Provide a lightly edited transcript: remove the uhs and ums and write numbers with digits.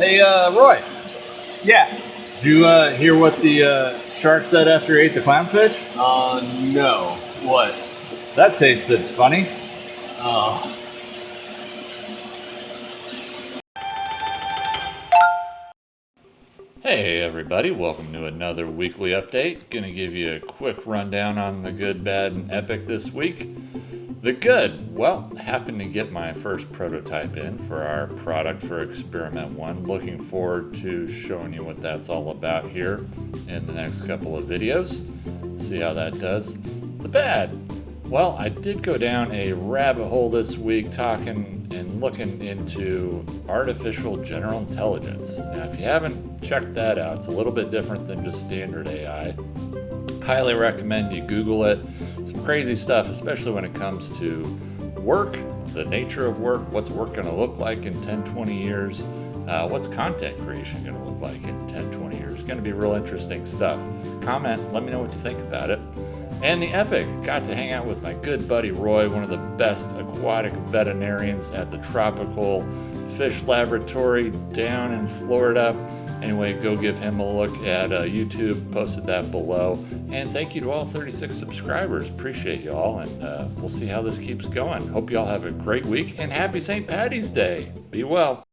Hey, Roy, Yeah. did you hear what the shark said after he ate the clownfish? No. What? That tasted funny. Oh. Hey everybody, welcome to another weekly update. Gonna give you a quick rundown on the good, bad, and epic this week. The good, well, happened to get my first prototype in for our product for Experiment 1. Looking forward to showing you what that's all about here in the next couple of videos. See how that does. The bad, well, I did go down a rabbit hole this week talking and looking into artificial general intelligence. Now, if you haven't checked that out, it's a little bit different than just standard AI. Highly recommend you Google it. Some crazy stuff, especially when it comes to work, the nature of work, what's work going to look like in 10, 20 years, what's content creation going to look like in 10, 20 years. It's going to be real interesting stuff. Comment, let me know what you think about it. And the epic, got to hang out with my good buddy Roy, one of the best aquatic veterinarians at the Tropical Fish Laboratory down in Florida. Anyway, go give him a look at YouTube, posted that below. And thank you to all 36 subscribers. Appreciate you all, and we'll see how this keeps going. Hope you all have a great week, and happy St. Paddy's Day. Be well.